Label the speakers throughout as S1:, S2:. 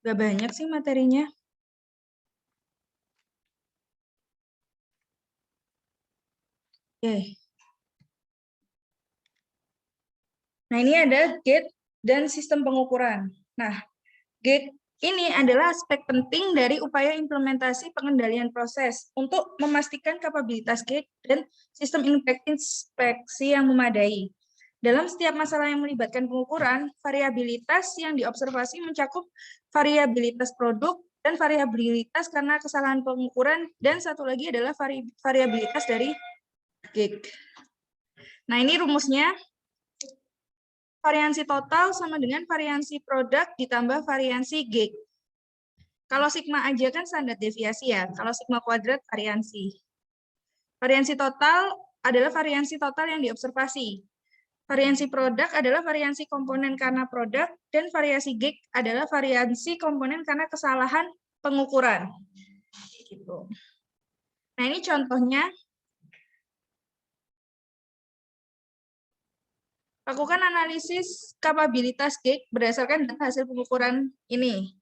S1: Gak banyak sih materinya. Oke. Nah, ini ada gate dan sistem pengukuran. Nah, gate ini adalah aspek penting dari upaya implementasi pengendalian proses untuk memastikan kapabilitas gate dan sistem inspeksi yang memadai. Dalam setiap masalah yang melibatkan pengukuran, variabilitas yang diobservasi mencakup variabilitas produk dan variabilitas karena kesalahan pengukuran, dan satu lagi adalah variabilitas dari gate. Nah, ini rumusnya. Variansi total sama dengan variansi produk ditambah variansi gate. Kalau sigma aja kan standar deviasi ya. Kalau sigma kuadrat variansi. Variansi total adalah variansi total yang diobservasi. Variansi produk adalah variansi komponen karena produk, dan variasi gate adalah variansi komponen karena kesalahan pengukuran. Gitu. Nah, ini contohnya. Lakukan analisis kapabilitas gate berdasarkan data hasil pengukuran ini.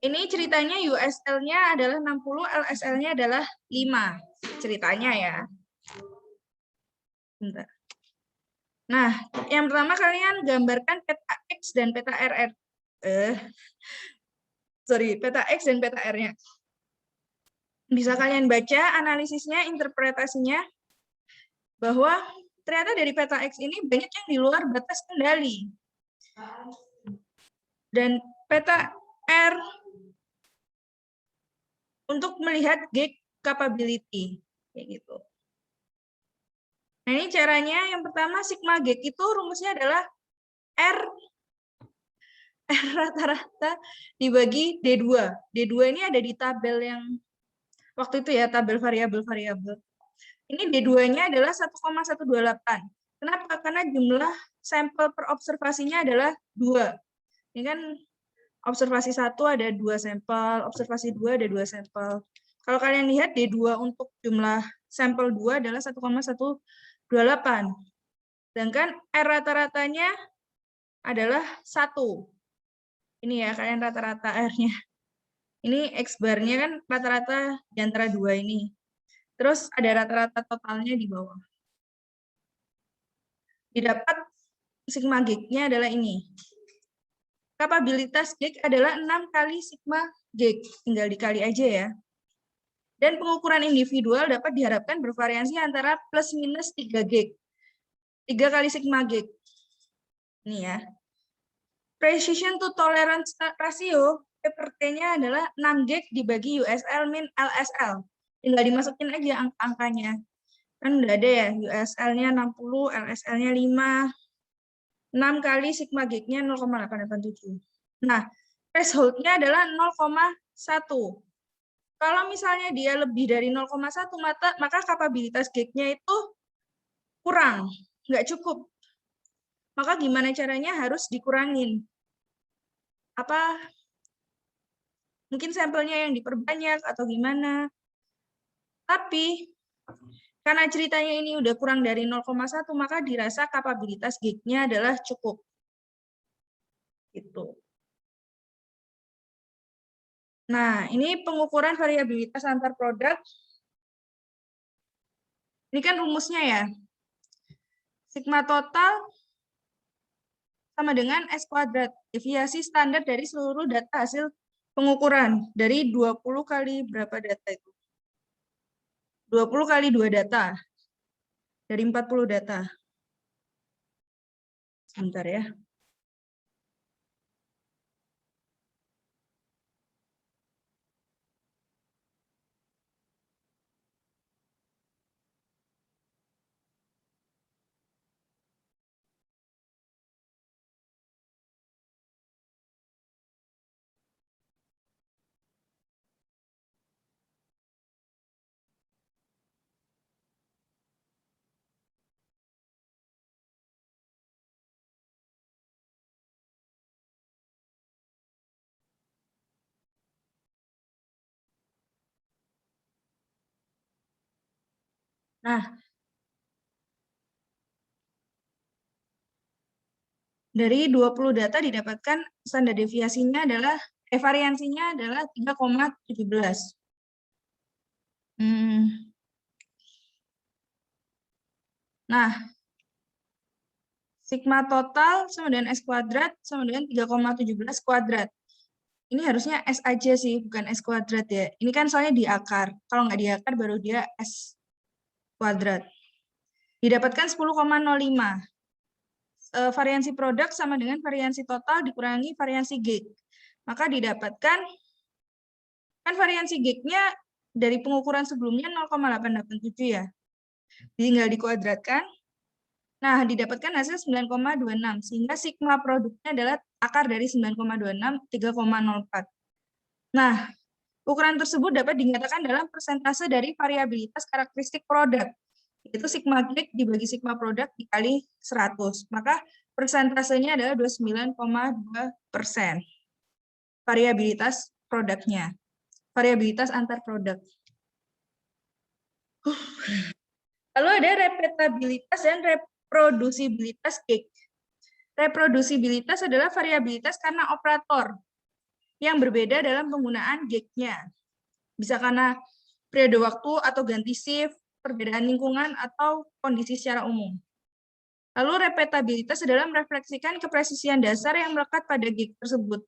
S1: Ini ceritanya USL-nya adalah 60, LSL-nya adalah 5. Ceritanya ya. Bentar. Nah, yang pertama kalian gambarkan peta X dan peta RR. Peta X dan peta R-nya. Bisa kalian baca analisisnya, interpretasinya, bahwa ternyata dari peta X ini banyak yang di luar batas kendali. Dan peta R untuk melihat gate capability, kayak gitu. Nah, ini caranya. Yang pertama, sigma gate itu rumusnya adalah R rata-rata dibagi D2. D2 ini ada di tabel yang waktu itu ya, tabel variabel-variabel. Ini D2-nya adalah 1,128. Kenapa? Karena jumlah sampel per observasinya adalah 2. Ini kan observasi 1 ada 2 sampel, observasi 2 ada 2 sampel. Kalau kalian lihat D2 untuk jumlah sampel 2 adalah 1,128. Sedangkan R rata-ratanya adalah 1. Ini ya, kalian rata-rata R-nya. Ini X-bar-nya kan rata-rata di antara 2 ini. Terus ada rata-rata totalnya di bawah. Didapat sigma gig-nya adalah ini. Kapabilitas gig adalah 6 kali sigma gig. Tinggal dikali aja ya. Dan pengukuran individual dapat diharapkan bervariasi antara plus minus 3 gig. 3 kali sigma gig. Ini ya. Precision to tolerance ratio per T-nya adalah 6 gig dibagi USL min LSL. Tinggal dimasukin aja angka-angkanya. Kan udah ada ya, USL-nya 60, LSL-nya 5. 6 kali sigma gig-nya 0,887. Nah, threshold-nya adalah 0,1. Kalau misalnya dia lebih dari 0,1, maka kapabilitas gig-nya itu kurang, nggak cukup. Maka gimana caranya? Harus dikurangin. Apa? Mungkin sampelnya yang diperbanyak atau gimana. Tapi karena ceritanya ini udah kurang dari 0,1, maka dirasa kapabilitas gig-nya adalah cukup. Gitu. Nah, ini pengukuran variabilitas antar produk. Ini kan rumusnya ya. Sigma total sama dengan S kuadrat, deviasi standar dari seluruh data hasil pengukuran, dari 20 kali berapa data itu? 20 kali 2 data, dari 40 data. Sebentar ya. Nah, dari 20 data didapatkan standar deviasinya adalah variansinya adalah 3,17. Nah, sigma total sama dengan S kuadrat sama dengan 3,17 kuadrat. Ini harusnya S aja sih, bukan S kuadrat ya. Ini kan soalnya di akar. Kalau nggak di akar, baru dia S kuadrat. Didapatkan 10,05. Variansi produk sama dengan variansi total dikurangi variansi G. Maka didapatkan, kan variansi G-nya dari pengukuran sebelumnya 0,887 ya. Tinggal dikuadratkan. Nah, didapatkan hasil 9,26, sehingga sigma produknya adalah akar dari 9,26, 3,04. Nah, ukuran tersebut dapat dinyatakan dalam persentase dari variabilitas karakteristik produk, yaitu sigma G dibagi sigma produk dikali 100. Maka persentasenya adalah 29,2%. Variabilitas produknya. Variabilitas antar produk. Lalu ada repetabilitas dan reprodusibilitas G. Reprodusibilitas adalah variabilitas karena operator yang berbeda dalam penggunaan G-nya. Bisa karena periode waktu atau ganti shift, perbedaan lingkungan, atau kondisi secara umum. Lalu repetabilitas adalah merefleksikan kepresisian dasar yang melekat pada G tersebut.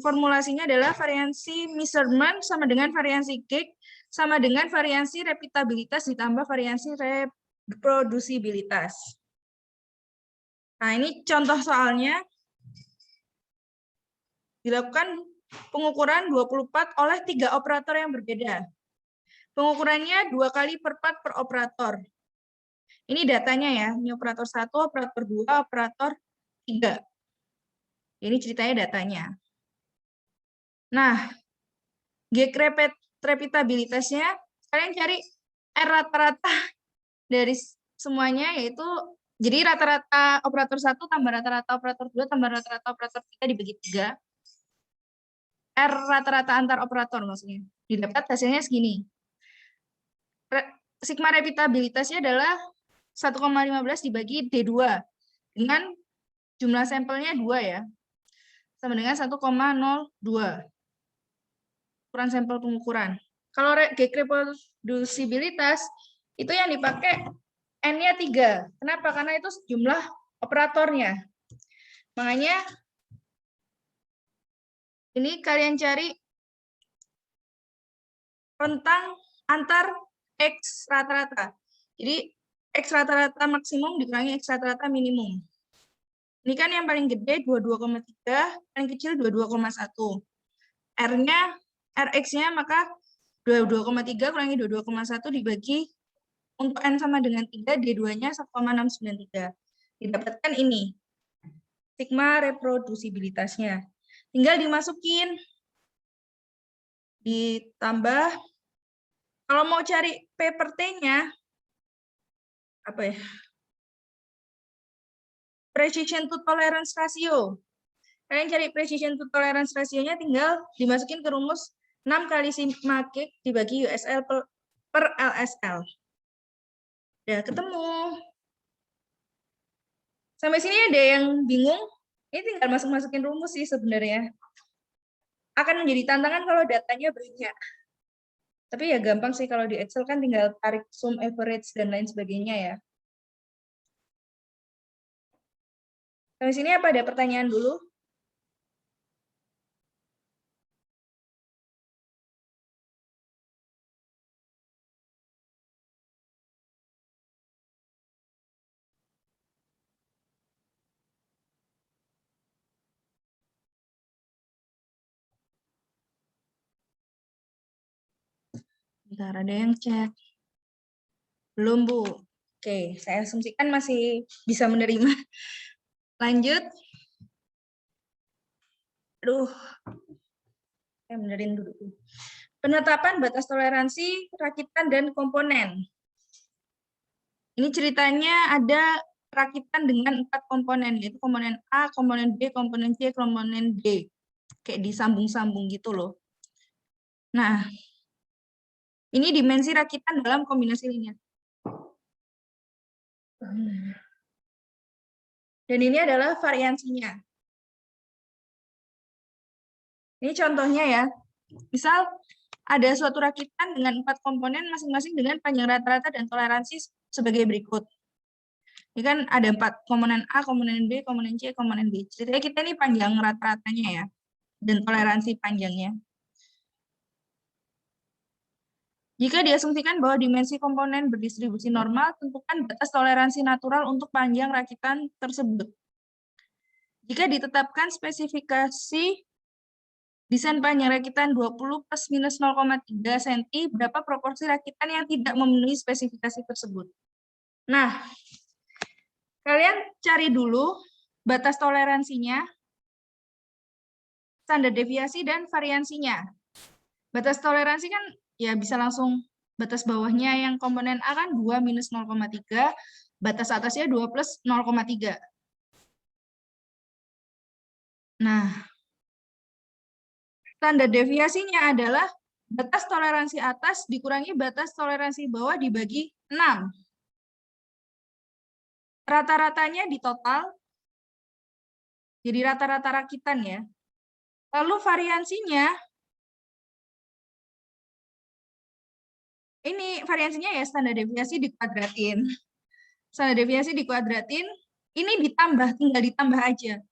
S1: Formulasinya adalah variansi measurement sama dengan variansi G sama dengan variansi repeatabilitas ditambah variansi reprodusibilitas. Nah, ini contoh soalnya. Dilakukan pengukuran 24 oleh 3 operator yang berbeda. Pengukurannya 2 kali per part per operator. Ini datanya ya, ini operator 1, operator 2, operator 3. Ini ceritanya datanya. Nah, G repeatabilitasnya, kalian cari R rata-rata dari semuanya, yaitu jadi rata-rata operator 1 tambah rata-rata operator 2 tambah rata-rata operator 3 dibagi 3. R rata-rata antar operator maksudnya. Didapat hasilnya segini. Sigma repeatabilitasnya adalah 1,15 dibagi D2 dengan jumlah sampelnya 2 ya. Sama dengan 1,02. Ukuran sampel pengukuran. Kalau G reprodusibilitas itu yang dipakai N-nya 3. Kenapa? Karena itu jumlah operatornya. Makanya ini kalian cari rentang antar X rata-rata. Jadi X rata-rata maksimum dikurangi X rata-rata minimum. Ini kan yang paling gede 22,3, paling kecil 22,1. R-nya, Rx-nya maka 22,3 kurangi 22,1 dibagi untuk N sama dengan 3, D2-nya 1,693. Didapatkan ini, sigma reprodusibilitasnya. Tinggal dimasukin, ditambah, kalau mau cari P per T-nya, apa ya? Precision to tolerance ratio. Kalian cari precision to tolerance ratio-nya tinggal dimasukin ke rumus 6 kali sigma G dibagi USL per LSL. Udah ketemu. Sampai sini ada yang bingung? Ini tinggal masukin rumus sih sebenarnya. Akan menjadi tantangan kalau datanya banyak. Tapi ya gampang sih kalau di Excel kan tinggal tarik sum average dan lain sebagainya ya. Sampai sini apa ada pertanyaan dulu? Bentar, ada yang chat. Belum, Bu. Oke, saya asumsikan masih bisa menerima. Lanjut. Aduh, saya benerin dulu. Penetapan batas toleransi rakitan dan komponen. Ini ceritanya ada rakitan dengan 4 komponen, yaitu komponen A, komponen B, komponen C, komponen D. Kayak disambung-sambung gitu loh. Nah, ini dimensi rakitan dalam kombinasi linear. Dan ini adalah variansinya. Ini contohnya ya. Misal ada suatu rakitan dengan 4 komponen masing-masing dengan panjang rata-rata dan toleransi sebagai berikut. Ini kan ada 4 komponen A, komponen B, komponen C, komponen B. Ceritanya kita ini panjang rata-ratanya ya, dan toleransi panjangnya. Jika diasumsikan bahwa dimensi komponen berdistribusi normal, tentukan batas toleransi natural untuk panjang rakitan tersebut. Jika ditetapkan spesifikasi desain panjang rakitan 20 plus minus 0,3 cm, berapa proporsi rakitan yang tidak memenuhi spesifikasi tersebut? Nah, kalian cari dulu batas toleransinya, standar deviasi, dan variansinya. Batas toleransi kan ya bisa langsung batas bawahnya yang komponen A kan 2 minus 0,3, batas atasnya 2 plus 0,3. Nah, standar deviasinya adalah batas toleransi atas dikurangi batas toleransi bawah dibagi 6. Rata-ratanya di total, jadi rata-rata rakitan ya. Lalu variansinya, ini variansinya ya standar deviasi dikuadratin. Standar deviasi dikuadratin, ini ditambah, tinggal ditambah aja.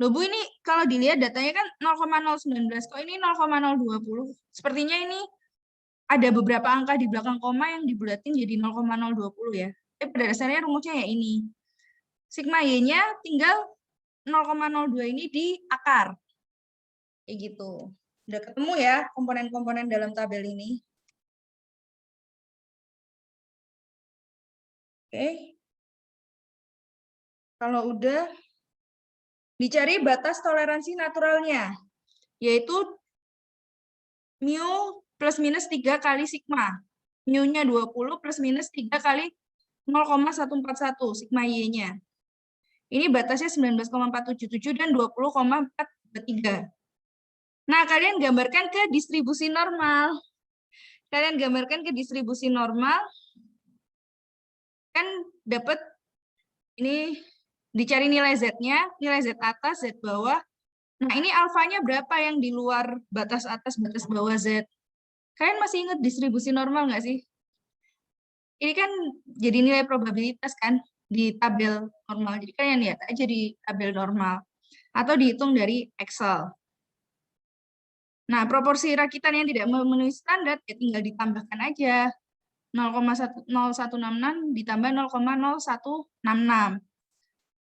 S1: Loh Bu, ini kalau dilihat datanya kan 0,019, kok ini 0,020? Sepertinya ini ada beberapa angka di belakang koma yang dibulatin jadi 0,020 ya. Pada dasarnya rumusnya ya ini. Sigma Y-nya tinggal 0,02 ini di akar. Kayak gitu. Udah ketemu ya komponen-komponen dalam tabel ini. Oke. Kalau udah, dicari batas toleransi naturalnya, yaitu mu plus minus 3 kali sigma. Mu-nya 20 plus minus 3 kali 0,141 sigma Y-nya. Ini batasnya 19,477 dan 20,423. Nah, kalian gambarkan ke distribusi normal. Kalian gambarkan ke distribusi normal, kan dapat ini dicari nilai Z-nya, nilai Z atas, Z bawah. Nah, ini alfanya berapa yang di luar batas atas, batas bawah Z? Kalian masih ingat distribusi normal nggak sih? Ini kan jadi nilai probabilitas kan di tabel normal. Jadi kalian lihat aja di tabel normal. Atau dihitung dari Excel. Nah, proporsi rakitan yang tidak memenuhi standar ya tinggal ditambahkan aja. 0,0166 ditambah 0,0166.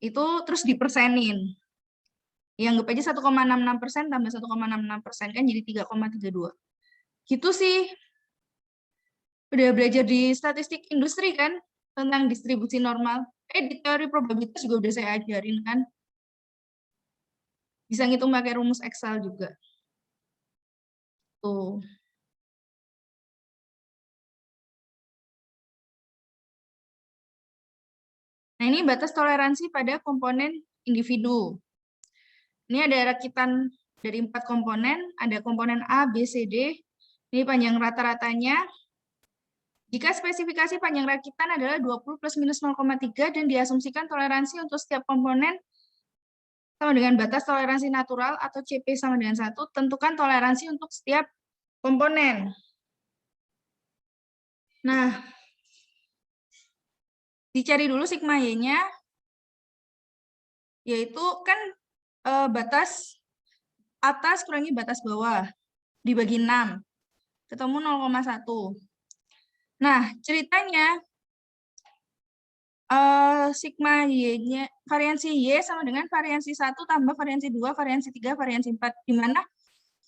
S1: Itu terus dipersenin. Ya, anggap aja 1,66% tambah 1,66% kan jadi 3,32. Gitu sih. Udah belajar di statistik industri kan tentang distribusi normal. Di teori probabilitas juga udah saya ajarin kan. Bisa ngitung pakai rumus Excel juga. Tuh. Nah, ini batas toleransi pada komponen individu. Ini ada rakitan dari 4 komponen, ada komponen A, B, C, D. Ini panjang rata-ratanya. Jika spesifikasi panjang rakitan adalah 20 plus minus 0,3 dan diasumsikan toleransi untuk setiap komponen sama dengan batas toleransi natural atau CP sama dengan 1, tentukan toleransi untuk setiap komponen. Nah, dicari dulu sigma Y-nya, yaitu kan batas atas kurangi batas bawah, dibagi 6, ketemu 0,1. Nah, ceritanya sigma Y-nya, variansi Y sama dengan variansi 1 tambah variansi 2, variansi 3, variansi 4, di mana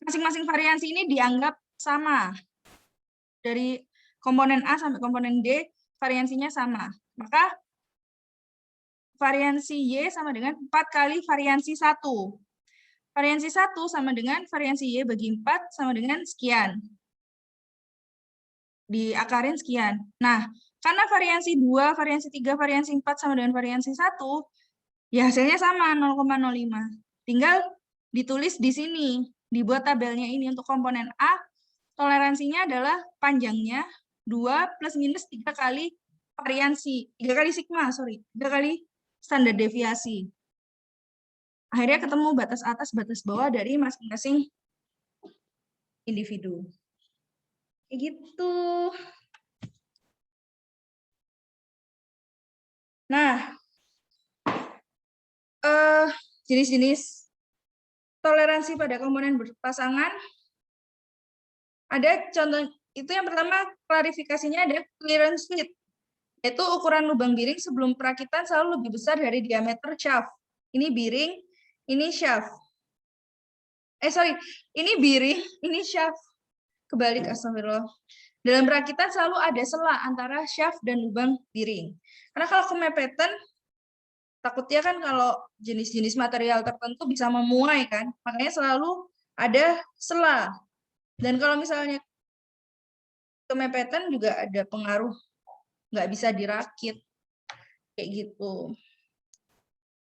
S1: masing-masing variansi ini dianggap sama. Dari komponen A sampai komponen D, variansinya sama. Maka variansi Y sama dengan 4 kali variansi 1. Variansi 1 sama dengan variansi Y bagi 4 sama dengan sekian. Diakarin sekian. Nah, karena variansi 2, variansi 3, variansi 4 sama dengan variansi 1, ya hasilnya sama, 0,05. Tinggal ditulis di sini, dibuat tabelnya ini untuk komponen A, toleransinya adalah panjangnya 2 plus minus 3 kali variansi, 3 kali sigma, 3 kali standar deviasi. Akhirnya ketemu batas atas, batas bawah dari masing-masing individu. Kayak gitu. Nah, jenis-jenis toleransi pada komponen berpasangan ada contoh itu yang pertama klarifikasinya ada clearance fit, yaitu ukuran lubang biring sebelum perakitan selalu lebih besar dari diameter shaft. Ini biring, ini shaft. Ini biring, ini shaft. Kebalik, astagfirullah. Dalam perakitan selalu ada sela antara shaft dan lubang biring. Karena kalau kemepetan, takutnya kan kalau jenis-jenis material tertentu bisa memuai kan, makanya selalu ada sela. Dan kalau misalnya kemepetan juga ada pengaruh, nggak bisa dirakit, kayak gitu.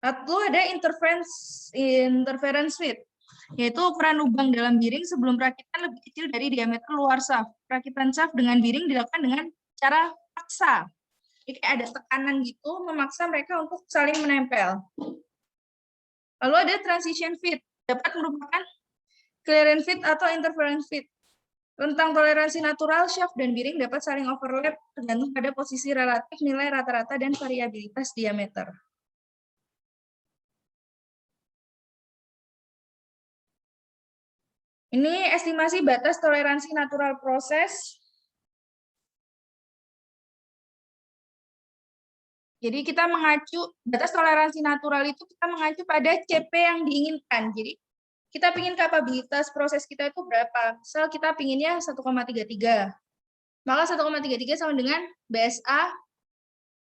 S1: Lalu ada interference fit, yaitu ukuran lubang dalam biring sebelum perakitan lebih kecil dari diameter luar shaft. Perakitan shaft dengan biring dilakukan dengan cara paksa. Jadi ada tekanan gitu, memaksa mereka untuk saling menempel. Lalu ada transition fit, dapat merupakan clearance fit atau interference fit. Rentang toleransi natural, shaft, dan biring dapat saling overlap tergantung pada posisi relatif, nilai rata-rata, dan variabilitas diameter. Ini estimasi batas toleransi natural proses. Jadi kita mengacu, batas toleransi natural itu kita mengacu pada CP yang diinginkan. Jadi kita ingin kapabilitas proses kita itu berapa. Misal kita pinginnya 1,33. Maka 1,33 sama dengan BSA,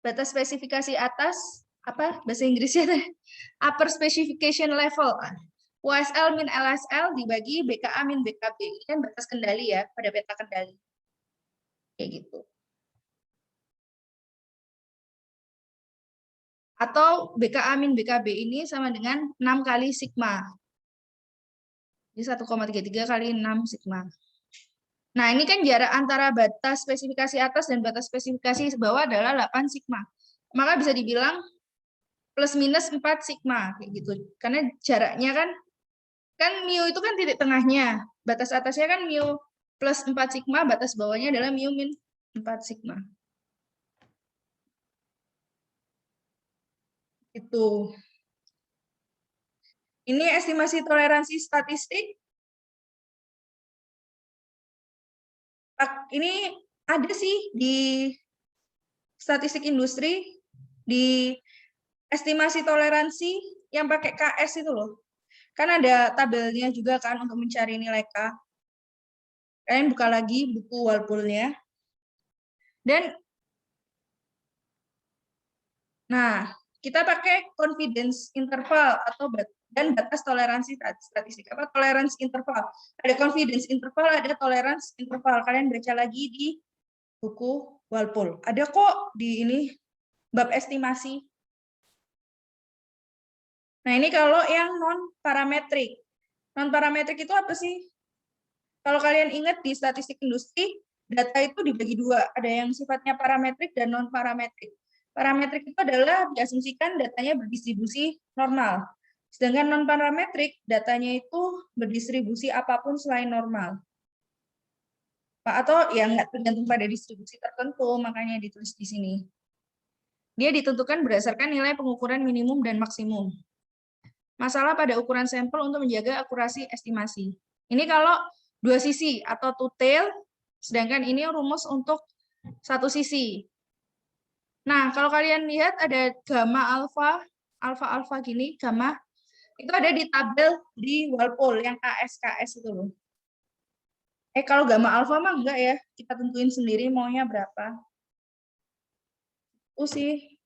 S1: batas spesifikasi atas, apa bahasa Inggrisnya? Upper Specification Level. USL min LSL dibagi BKA min BKB. Ini kan batas kendali ya, pada peta kendali. Kayak gitu. Atau BKA min BKB ini sama dengan 6 kali sigma. Jadi 1,33 kali 6 sigma. Nah, ini kan jarak antara batas spesifikasi atas dan batas spesifikasi bawah adalah 8 sigma. Maka bisa dibilang plus minus 4 sigma kayak gitu. Karena jaraknya kan mu itu kan titik tengahnya. Batas atasnya kan mu plus 4 sigma, batas bawahnya adalah mu min 4 sigma. Itu. Ini estimasi toleransi statistik. Ini ada sih di statistik industri, di estimasi toleransi yang pakai KS itu loh. Kan ada tabelnya juga kan untuk mencari nilai K. Kalian buka lagi buku Walpole-nya. Dan nah, kita pakai confidence interval atau dan batas toleransi statistik. Apa tolerance interval? Ada confidence interval, ada tolerance interval. Kalian baca lagi di buku Walpole. Ada kok di ini bab estimasi. Nah, ini kalau yang non-parametrik. Non-parametrik itu apa sih? Kalau kalian ingat di statistik industri, data itu dibagi dua. Ada yang sifatnya parametrik dan non-parametrik. Parametrik itu adalah diasumsikan datanya berdistribusi normal. Sedangkan non-parametrik, datanya itu berdistribusi apapun selain normal. Atau ya nggak tergantung pada distribusi tertentu, makanya ditulis di sini. Dia ditentukan berdasarkan nilai pengukuran minimum dan maksimum. Masalah pada ukuran sampel untuk menjaga akurasi estimasi. Ini kalau dua sisi atau two tail, sedangkan ini rumus untuk satu sisi. Nah, kalau kalian lihat ada gamma alfa, alfa gini, gamma, itu ada di tabel di Walpole yang KS itu loh. Kalau gamma alfa mah enggak ya, kita tentuin sendiri maunya berapa. Sih,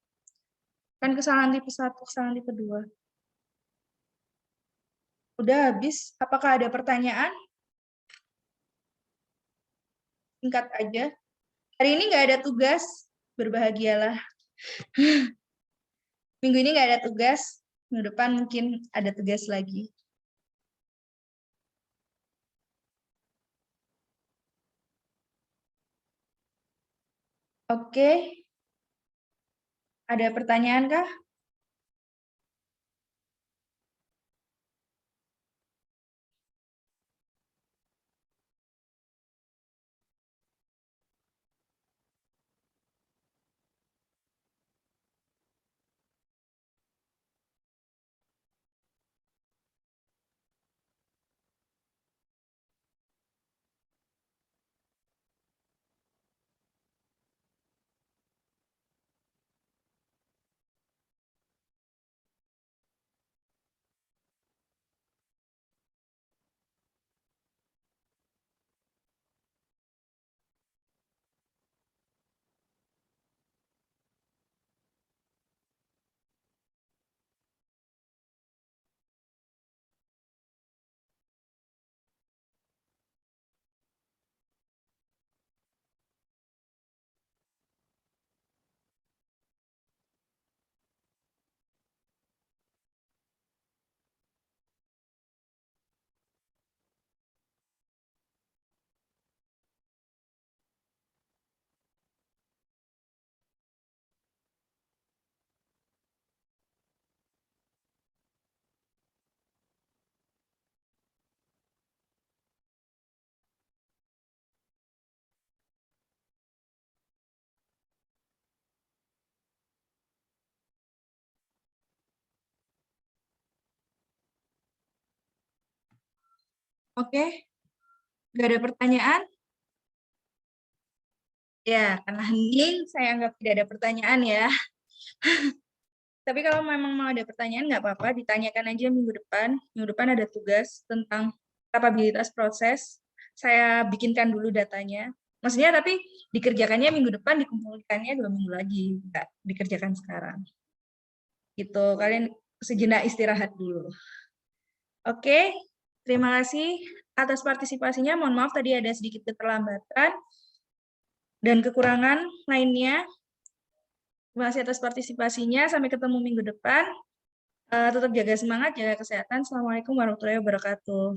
S1: kan kesalahan tipe 1, kesalahan tipe 2. Udah habis, apakah ada pertanyaan? Singkat aja. Hari ini nggak ada tugas, berbahagialah. Minggu ini nggak ada tugas, minggu depan mungkin ada tugas lagi. Oke. Ada pertanyaan kah? Oke, nggak ada pertanyaan? Ya, karena hening, saya anggap tidak ada pertanyaan ya. Tapi kalau memang mau ada pertanyaan, nggak apa-apa, ditanyakan aja minggu depan. Minggu depan ada tugas tentang kapabilitas proses. Saya bikinkan dulu datanya. Maksudnya tapi dikerjakannya minggu depan, dikumpulkannya 2 minggu lagi. Nggak dikerjakan sekarang. Gitu, kalian sejenak istirahat dulu. Oke, terima kasih atas partisipasinya. Mohon maaf tadi ada sedikit keterlambatan dan kekurangan lainnya. Terima kasih atas partisipasinya. Sampai ketemu minggu depan. Tetap jaga semangat, jaga kesehatan. Assalamualaikum warahmatullahi wabarakatuh.